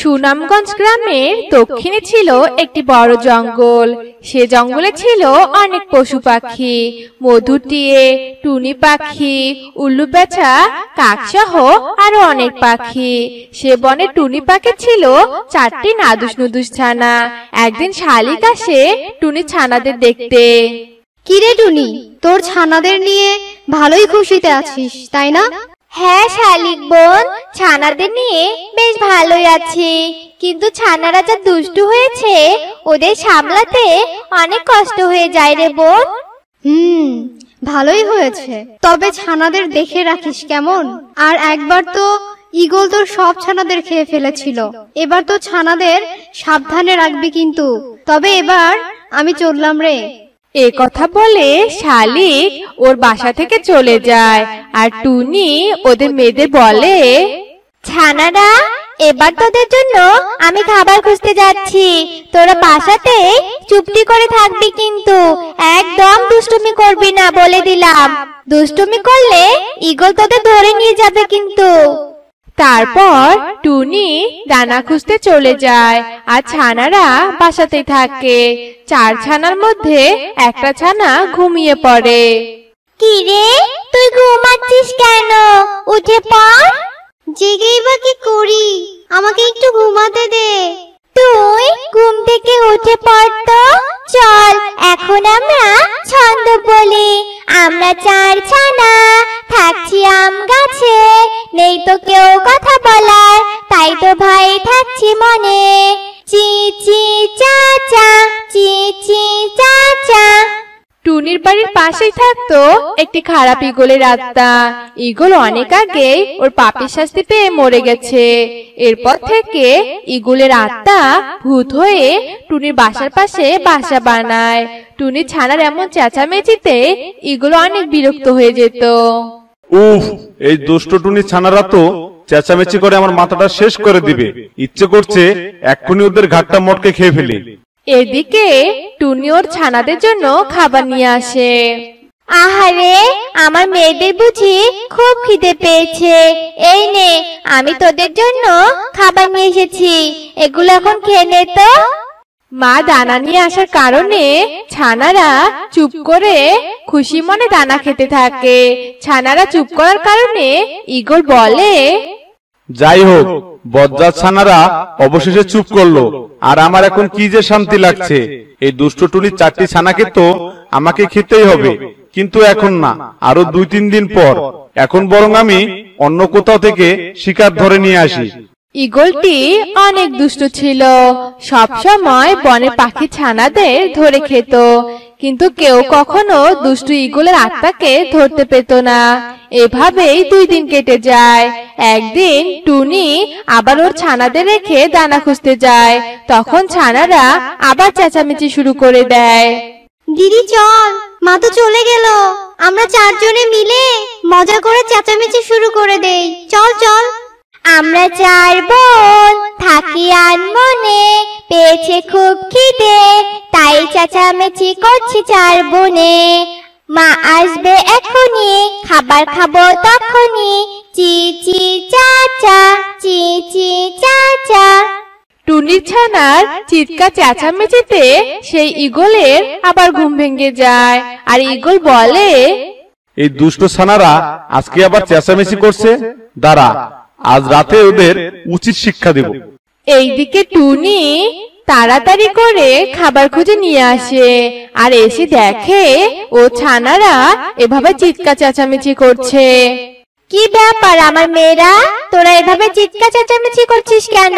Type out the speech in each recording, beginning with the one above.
সুনামগঞ্জ গ্রামের দক্ষিণে ছিল একটি বড় জঙ্গল। সে জঙ্গলে ছিল অনেক পশু পাখি, মধু টিয়ে, টুনি পাখি, উল্লু পেঁচা, কাকসহ আরো অনেক পাখি। সে বনে টুনি পাখি ছিল 4টি নাদুস নুদুস ছানা। একদিন শালিক আসে টুনি ছানাদের দেখতে। কিরে টুনি, তোর ছানাদের নিয়ে ভালোই খুশিতে আছিস তাই না? হ্যাঁ শালিক বোন, ছানাদের নিয়ে বেশ ভালোই আছি, কিন্তু ছানারা যা দুষ্টু হয়েছে ওদের সামলাতে অনেক কষ্ট হয়ে যায় রে বোন। ভালোই হয়েছে, তবে ছানাদের দেখে রাখিস কেমন। আর একবার তো ঈগল তোর সব ছানাদের খেয়ে ফেলেছিল, এবার তো ছানাদের সাবধানে রাখবি কিন্তু। তবে এবার আমি চললাম রে। এ কথা বলে শালিক ওর বাসা থেকে চলে যায়, আর টুনি ওদের মেয়েদের বলে, ছানারা, এবার তোদের জন্য আমি খাবার খুঁজতে যাচ্ছি। তোরা বাসাতে চুপটি করে থাকবি, কিন্তু একদম দুষ্টুমি করবি না বলে দিলাম। দুষ্টুমি করলে ঈগল তোদের ধরে নিয়ে যাবে কিন্তু। তারপর টুনি দানা খুঁজতে চলে যায়, আর ছানারা বাসাতে থাকে। 4 ছানার মধ্যে একটা ছানা ঘুমিয়ে পড়ে। কি রে, তুই ঘুমাচ্ছিস কেন? উঠে পড়। জেগেই বা কি করি, আমাকে একটু ঘুমাতে দে। তুই ঘুম থেকে উঠে পড় তো। চল এখন আমরা ছন্দ বলি। আমরা 4 ছানা থাকছি আম গাছে, নেই তো কেউ কথা বলার, তাই তো ভাই থাকছি মনে। চি চি চাচা, চি চি চাচা। টুনির বাড়ির পাশেই থাকতো একটি খারাপ ঈগলের আত্মা। ঈগল অনেক আগে ওর পাপের শাস্তি পেয়ে মরে গেছে। এরপর থেকে ঈগলের আত্মা ভূত হয়ে টুনির বাসার পাশে বাসা বানায়। টুনির ছানার এমন চেঁচামেচিতে ঈগল অনেক বিরক্ত হয়ে যেত। উফ, এই দুষ্ট টুনি ছানারা তো চেঁচামেচি করে আমার মাথাটা শেষ করে দিবে। ইচ্ছে করছে এক্ষুনি ওদের ঘাটটা মটকে খেয়ে ফেলি। এদিকে টুনি ওর ছানাদের জন্য খাবার নিয়ে আসে। আহারে, আমার মেয়েদের বুঝি খুব খিদে পেয়েছে। এই নে, আমি তোদের জন্য খাবার নিয়ে এসেছি, এগুলো এখন খেয়ে নে তো। মা দানা নিয়ে আসার কারণে ছানারা চুপ করে খুশি মনে দানা খেতে থাকে। ছানারা চুপ করার কারণে ঈগল বলে, যাই হোক, বজ্জাত ছানারা অবশেষে চুপ করলো, আর আমার এখন কি যে শান্তি লাগছে। এই দুষ্ট টুনির 4টি ছানাকে তো আমাকে খেতেই হবে, কিন্তু এখন না, আরো 2-3 দিন পর। এখন বরং আমি অন্য কোথাও থেকে শিকার ধরে নিয়ে আসি। ঈগলটি অনেক দুষ্ট ছিল, সব সময় বনে পাখি ছানাদের ধরে খেত, কিন্তু কেউ কখনো দুষ্টু ঈগলের আত্মাকে ধরতে পেত না। এভাবেই 2 দিন কেটে যায়। একদিন টুনি আবার ওর ছানাদের রেখে দানা খুঁজতে যায়। তখন ছানারা আবার চেঁচামেচি শুরু করে দেয়। দিদি চল, মা তো চলে গেল, আমরা 4 জনে মিলে মজা করে চেঁচামেচি শুরু করে দেই। চল চল। আমরা 4 বোন থাকি আনমনে, পেয়েছে খুব খিদে, তাই চেঁচামেচি করছি 4 বোনে। মা আসবে এখনই, খাবার খাবো তখনই, চি চি চাচা, চি চি চাচা। টুনির ছানার চিৎকার চেঁচামেচিতে সেই ঈগলের আবার ঘুম ভেঙে যায়, আর ঈগল বলে, এই দুষ্ট ছানারা আজকে আবার চেঁচামেচি করছে, দাঁড়া, আজ রাতে ওদের উচিত শিক্ষা দেব। এইদিকে টুনি তাড়াতাড়ি করে খাবার খুঁজে নিয়ে আসে, আর এসে দেখে ও ছানারা এভাবে চিৎকার চেঁচামেচি করছে। কি ব্যাপার আমার মেয়েরা, তোরা এভাবে চিৎকার চেঁচামেচি করছিস কেন?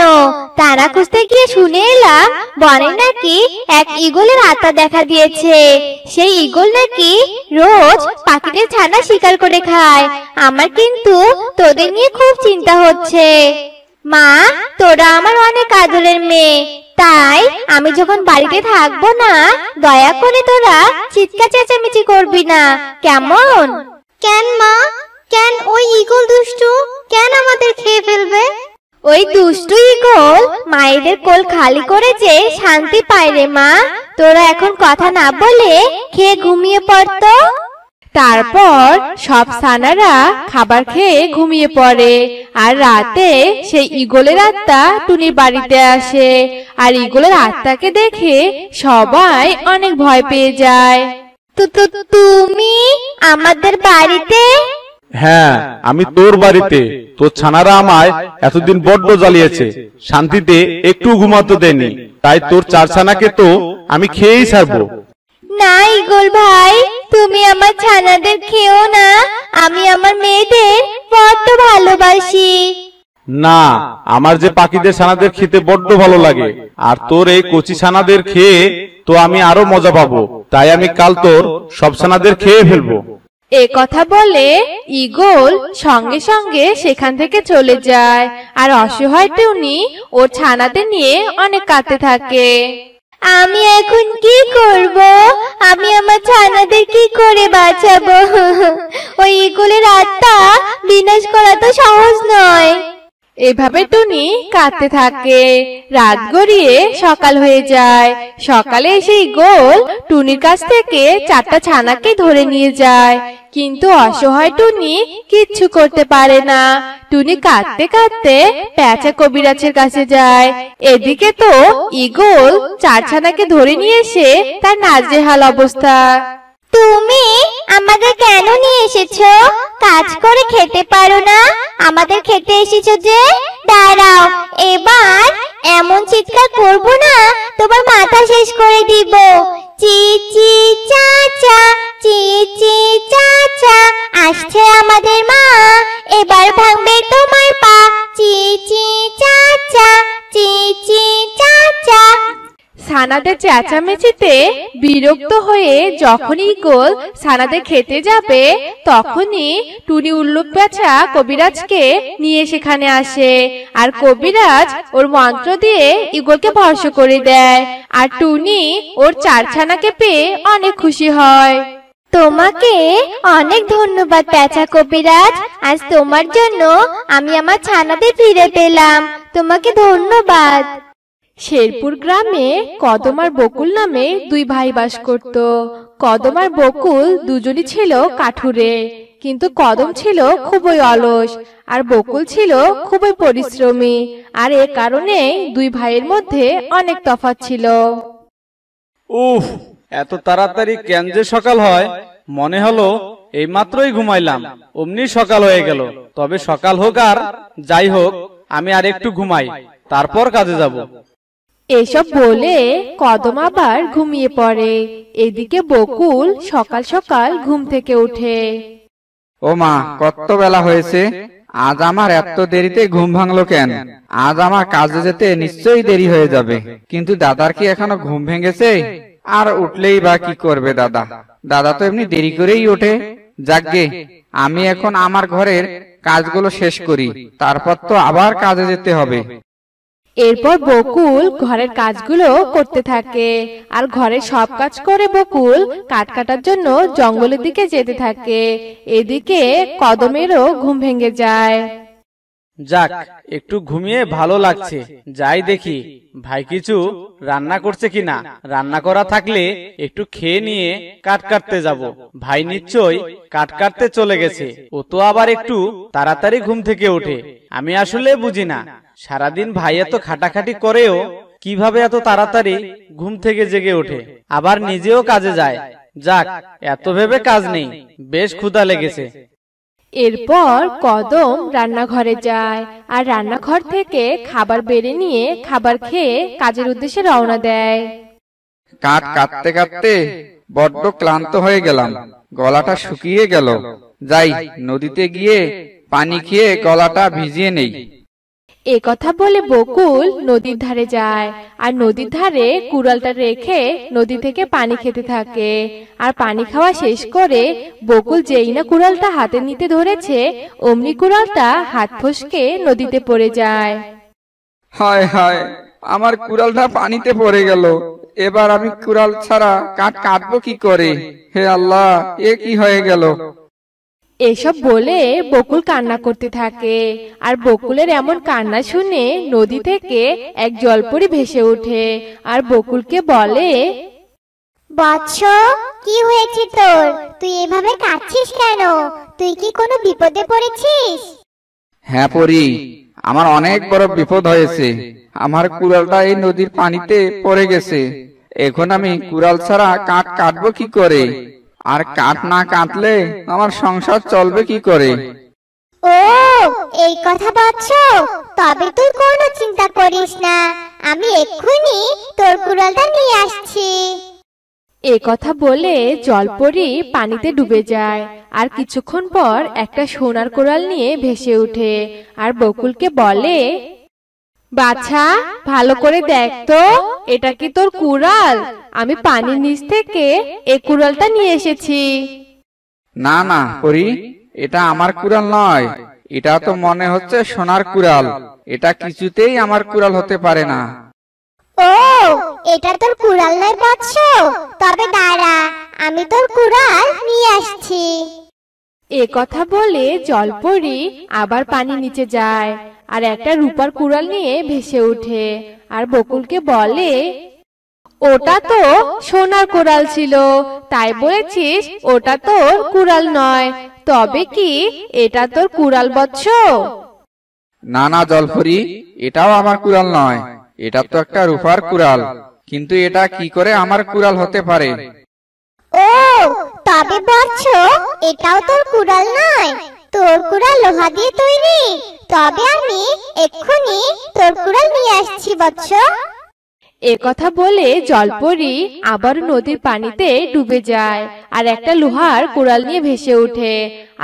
তারা খুঁজতে গিয়ে শুনে এলাম বনে নাকি এক ঈগলের আত্মা দেখা দিয়েছে। সেই ঈগল নাকি রোজ পাখিদের ছানা শিকার করে খায়। আমার কিন্তু তোদের নিয়ে খুব চিন্তা হচ্ছে। মা, তোরা আমার অনেক আদরের মেয়ে, তাই আমি যখন বাড়িতে থাকবো না, দয়া করে তোরা চিৎকার চেঁচামেচি করবি না, কেমন? কেন মা, কেন ওই ঈগল দুষ্টু কেন আমাদের খেয়ে ফেলবে? ওই দুষ্টু ঈগল মায়েদের কোল খালি করে যে শান্তি পায় রে মা। তোরা এখন কথা না বলে খেয়ে ঘুমিয়ে পড়তো। তারপর সব ছানারা খাবার খেয়ে ঘুমিয়ে পড়ে। আর রাতে সেই ঈগলের আত্মা টুনির বাড়িতে আসে। আর ঈগলের আত্মাকে দেখে সবাই অনেক ভয় পেয়ে যায়। তুমি আমাদের বাড়িতে? হ্যাঁ, আমি তোর বাড়িতে। তোর ছানারা আমায় এতদিন বড্ড জ্বালিয়েছে, শান্তিতে একটু ঘুমাতে দেয়নি। তাই তোর 4 ছানাকে তো আমি খেয়েই ছাড়বো। না ঈগল ভাই, তুমি আমার ছানাদের খেও না। আমি আমার মেয়েদের বড্ড ভালোবাসি। না, আমার যে পাখিদের ছানাদের খেতে বড্ড ভালো লাগে, আর তোর এই কচি ছানাদের খেয়ে তো আমি আরো মজা পাবো। তাই আমি কাল তোর সব ছানাদের খেয়ে ফেলবো। এ কথা বলে ঈগল সঙ্গে সঙ্গে সেখান থেকে চলে যায়। আর অসহায় টুনি ওর ছানাদের নিয়ে অনেক কাঁদতে থাকে। আমি এখন কি করব? আমি আমার ছানাদের কি করে বাঁচাবো? ওই ঈগলের আত্মা বিনাশ করা তো সহজ নয়। এভাবে টুনি কাঁদতে থাকে। রাত গড়িয়ে সকাল হয়ে যায়। সকালে এসে ঈগল টুনির কাছ থেকে 4টা ছানাকে ধরে নিয়ে যায়। কিন্তু অসহায় টুনি কিচ্ছু করতে পারে না। টুনি কাঁদতে কাঁদতে পেঁচা কবিরাজের কাছে যায়। এদিকে তো ঈগল 4 ছানাকে ধরে নিয়ে এসে তার নাজেহাল অবস্থা। তুমি আমাদের কেন নিয়ে এসেছো? কাজ করে খেতে পারো না? আমাদের খেতে এসেছো যে? দাঁড়াও, এবার এমন চিৎকার করবো না তোমার মাথা শেষ করে দিব। চি চি চাচা, চি চি চাচা, আসছে আমাদের মা, এবার ভাঙবে তোমার পা। চি চি চাচা, চি চি চাচা। ছানাদের চেঁচামেচিতে বিরক্ত হয়ে যখন ঈগল ছানাদের খেতে যাবে, তখনই টুনি উল্লুক পেঁচা কবিরাজকে নিয়ে সেখানে আসে। আর কবিরাজ ওর মন্ত্র দিয়ে ঈগলকে ভস্ম করে দেয়। আর টুনি ওর 4 ছানাকে পেয়ে অনেক খুশি হয়। তোমাকে অনেক ধন্যবাদ পেঁচা কবিরাজ। আজ তোমার জন্য আমি আমার ছানাদের ফিরে পেলাম। তোমাকে ধন্যবাদ। শেরপুর গ্রামে কদম আর বকুল নামে 2 ভাই বাস করত। কদম আর বকুল দুজনই ছিল কাঠুরে, কিন্তু কদম ছিল খুবই অলস আর বকুল ছিল খুবই পরিশ্রমী। আর এ কারণে 2 ভাইয়ের মধ্যে অনেক তফাৎ ছিল। উফ, এত তাড়াতাড়ি কেন যে সকাল হয়? মনে হলো এই মাত্রই ঘুমাইলাম, অমনি সকাল হয়ে গেল। তবে সকাল হোক আর যাই হোক, আমি আর একটু ঘুমাই, তারপর কাজে যাব। এসব বলে কদম আবার ঘুমিয়ে পড়ে। এদিকে বকুল সকাল সকাল ঘুম থেকে ওঠে। ও মা, কত বেলা হয়েছে? আজ আমার এত দেরিতে ঘুম ভাঙলো কেন? আজ আমার কাজে যেতে নিশ্চয়ই দেরি হয়ে যাবে। কিন্তু দাদার কি এখনো ঘুম ভেঙেছে? আর উঠলেই বা কি করবে দাদা? দাদা তো এমনি দেরি করেই ওঠে। যাকগে, আমি এখন আমার ঘরের কাজগুলো শেষ করি, তারপর তো আবার কাজে যেতে হবে। এরপর বকুল ঘরের কাজগুলো করতে থাকে। আর ঘরের সব কাজ করে বকুল কাঠ কাটার জন্য জঙ্গলের দিকে যেতে থাকে। এদিকে কদমেরও ঘুম ভেঙে যায়। যাক, একটু ঘুমিয়ে ভালো লাগছে। যাই দেখি ভাই কিছু রান্না করছে কিনা। রান্না করা থাকলে একটু খেয়ে নিয়ে কাঠ কাটতে যাব। ভাই নিশ্চয়ই কাঠ কাটতে চলে গেছে। ও তো আবার একটু তাড়াতাড়ি ঘুম থেকে ওঠে। আমি আসলে বুঝি না, সারাদিন ভাই এত খাটাখাটি করেও কিভাবে এত তাড়াতাড়ি ঘুম থেকে জেগে ওঠে, আবার নিজেও কাজে যায়। যাক, এত ভেবে কাজ নেই, বেশ ক্ষুধা লেগেছে। এরপর কদম রান্নাঘরে যায় আর রান্নাঘর থেকে খাবার বেড়ে নিয়ে খাবার খেয়ে কাজের উদ্দেশ্যে রওনা দেয়। কাঠ কাটতে কাটতে বড্ড ক্লান্ত হয়ে গেলাম, গলাটা শুকিয়ে গেল। যাই, নদীতে গিয়ে পানি খেয়ে গলাটা ভিজিয়ে নেই। এ কথা বলে বকুল নদীর ধারে যায় আর নদীর ধারে কুড়ালটা রেখে নদী থেকে পানি খেতে থাকে। আর পানি খাওয়া শেষ করে বকুল যেই না কুড়ালটা হাতে নিতে ধরেছে, অমনি কুড়ালটা হাত ফসকে নদীতে পড়ে যায়। হায় হায়, আমার কুড়ালটা পানিতে পড়ে গেল। এবার আমি কুড়াল ছাড়া কাঠ কাটবো কি করে? হে আল্লাহ, এ কি হয়ে গেল? এসব বলে বকুল কান্না করতে থাকে। আর বকুলের এমন কান্না শুনে নদী থেকে এক জলপরি ভেসে ওঠে আর বকুলকে বলে, বৎস, কি হয়েছে তোর? তুই এভাবে কাঁদছিস কেন? তুই কি কোনো বিপদে পড়েছিস? হ্যাঁ পরি, আমার অনেক বড় বিপদ হয়েছে। আমার কুড়ালটা এই নদীর পানিতে পড়ে গেছে। এখন আমি কুড়াল ছাড়া কাঠ কাটবো কি করে? আর কাঠ না কাটলে আমার সংসার চলবে কি করে? ও, এই কথা বলছ? তবে তুই কোনো চিন্তা করিস না, আমি এক্ষুনি তোর কুড়ালটা নিয়ে আসছি। এ কথা বলে জলপরি পানিতে ডুবে যায়। আর কিছুক্ষণ পর একটা সোনার কোরাল নিয়ে ভেসে ওঠে আর বকুলকে বলে, বাছা, ভালো করে দেখ তো, এটা কি তোর কুড়াল? আমি পানির নিচ থেকে এই কুড়ালটা নিয়ে এসেছি। না না পরি, এটা আমার কুড়াল নয়। এটা তো মনে হচ্ছে সোনার কুড়াল। এটা কিছুতেই আমার কুড়াল হতে পারে না। ও, এটা তোর কুড়াল নয় বৎস? তবে দাঁড়া, আমি তোর কুড়াল নিয়ে আসছি। এ কথা বলে জলপরি আবার পানির নিচে যায় আর একটা রূপার কুড়াল নিয়ে ভেসে ওঠে আর বকুলকে বলে, ওটা তো সোনার কুড়াল ছিল, তাই বলেছিস ওটা তোর কুড়াল নয়। তবে কি এটা তোর কুড়াল বৎস? না না জলপরি, এটাও আমার কুড়াল নয়। এটা তো একটা রূপার কুড়াল, কিন্তু এটা কি করে আমার কুড়াল হতে পারে? ও, তবে বৎস এটাও তোর কুড়াল নয়? তোর কুড়াল লোহা দিয়ে তৈরি। তবে আমি এক্ষুনি তোর কুড়াল নিয়ে আসছি বৎস। এ কথা বলে জলপরি আবার নদীর পানিতে ডুবে যায় আর একটা লোহার কুড়াল নিয়ে ভেসে ওঠে।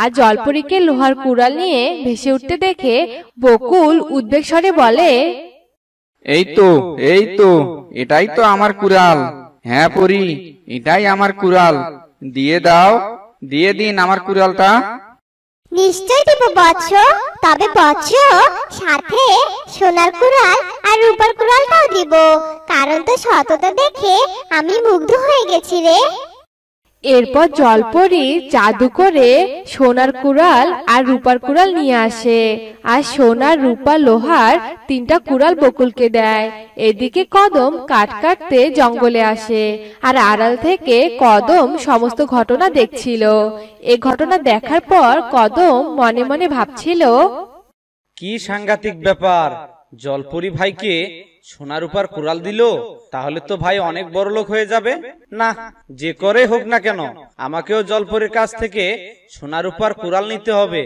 আর জলপরীকে লোহার কুড়াল নিয়ে ভেসে উঠতে দেখে বকুল উদ্বেগ স্বরে বলে, এই তো, এটাই তো আমার কুড়াল। হ্যাঁ পরি, এটাই আমার কুড়াল। দিয়ে দাও, দিয়ে দিন আমার কুড়ালটা। নিশ্চয় দিব বৎস। তবে বৎস, সাথে সোনার কুড়াল আর রূপার কুড়ালটাও দিব, কারণ তো সততা দেখে আমি মুগ্ধ হয়ে গেছি রে। এরপর জলপরি জাদু করে সোনার কুড়াল আর রূপার কুড়াল নিয়ে আসে আর সোনার রূপা লোহার 3টা কুড়াল বকুলকে দেয়। এদিকে কদম কাঠ কাটতে জঙ্গলে আসে আর আড়াল থেকে কদম সমস্ত ঘটনা দেখছিল। এ ঘটনা দেখার পর কদম মনে মনে ভাবছিল, কি সাংঘাতিক ব্যাপার! জলপরি ভাইকে সোনা রূপার কুড়াল দিল, তাহলে তো ভাই অনেক বড় লোক হয়ে যাবে। না, যে করে হোক না কেন আমাকেও জলপরির কাছ থেকে সোনা রূপার কুড়াল নিতে হবে।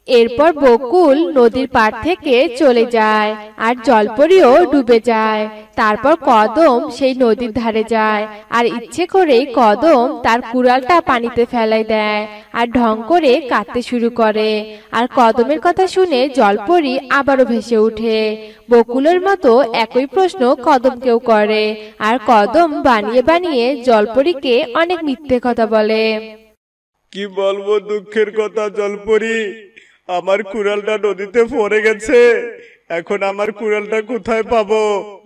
এরপর বকুল নদীর পাড় থেকে চলে যায় আর জলপরিও ডুবে যায়। তারপর কদম সেই নদীর ধারে যায় আর ইচ্ছে করেই কদম তার কুড়ালটা পানিতে ফেলাই দেয় আর ঢং করে কাঁদতে শুরু করে। আর কদমের কথা শুনে জলপরি আবারও ভেসে ওঠে। বকুলের মতো একই প্রশ্ন কদমকেও করে আর কদম বানিয়ে বানিয়ে জলপরিকে অনেক মিথ্যে কথা বলে। কি বলবো দুঃখের কথা জলপরি, আমার কুড়ালটা নদীতে পড়ে গেছে। এখন আমার কুড়ালটা কোথায় পাবো?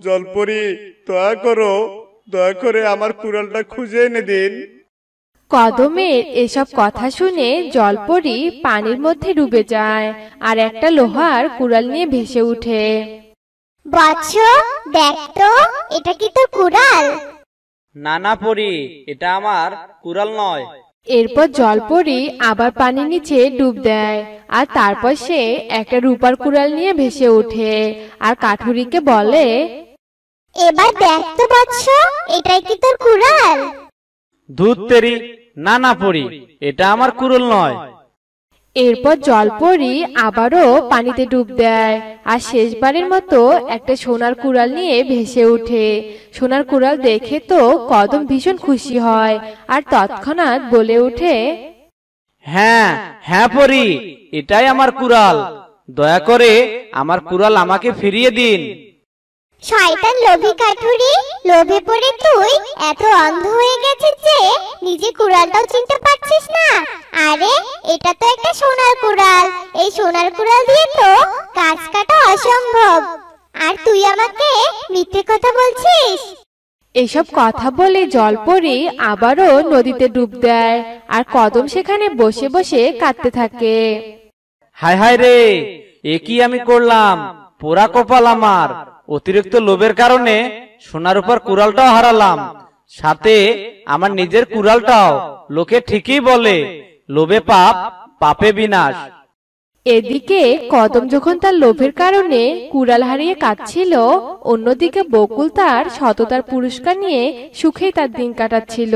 জলপরি, দয়া করে আমার কুড়ালটা খুঁজে এনে দিন। কদমের এসব কথা শুনে জলপরি পানির মধ্যে ডুবে যায় আর একটা লোহার কুড়াল নিয়ে ভেসে ওঠে। বৎস, দেখ তো, এটা কি তোর কুড়াল? না না পরি, এটা আমার কুড়াল নয়। এরপর জলপরি আবার পানির নিচে ডুব দেয় আর তারপর সে একটা রূপার কুড়াল নিয়ে ভেসে ওঠে আর কাঠুরিকে বলে, এবার দেখ তো বৎস, এটাই কি তোর কুড়াল? ধুত তেরি, না না পরি, এটা আমার কুড়াল নয়। এরপর জলপরি আবারও পানিতে ডুব দেয় আর শেষবারের মতো একটা সোনার কুড়াল নিয়ে ভেসে ওঠে। সোনার কুড়াল দেখে তো কদম ভীষণ খুশি হয় আর তৎক্ষণাৎ বলে ওঠে, হ্যাঁ হ্যাঁ পরি, এটাই আমার কুড়াল। দয়া করে আমার কুড়াল আমাকে ফিরিয়ে দিন। শয়তান লোভী কাঠুরি, লোভে পড়ে তুই এত অন্ধ হয়ে গেছিস যে নিজে কুড়ালটাও চিনতে পারছিস না। আরে, এটা তো একটা সোনার কুড়াল। এই সোনার কুড়াল দিয়ে তো গাছ কাটা অসম্ভব, আর তুই আমাকে মিথ্যে কথা বলছিস। এসব কথা বলে জলপরি আবারও নদীতে ডুব দেয় আর কদম সেখানে বসে বসে কাঁদতে থাকে। হায় হায় রে, এ কি আমি করলাম! পোড়া কপাল আমার! অতিরিক্ত লোভের কারণে সোনার উপর কুড়ালটাও হারালাম। সাথে আমার নিজের কুড়ালটাও। লোকে ঠিকই বলে, লোভে পাপ, পাপে বিনাশ। এদিকে কদম যখন তার লোভের কারণে কুড়াল হারিয়ে কাঁদছিল, অন্যদিকে বকুল তার সততার পুরস্কার নিয়ে সুখেই তার দিন কাটাচ্ছিল।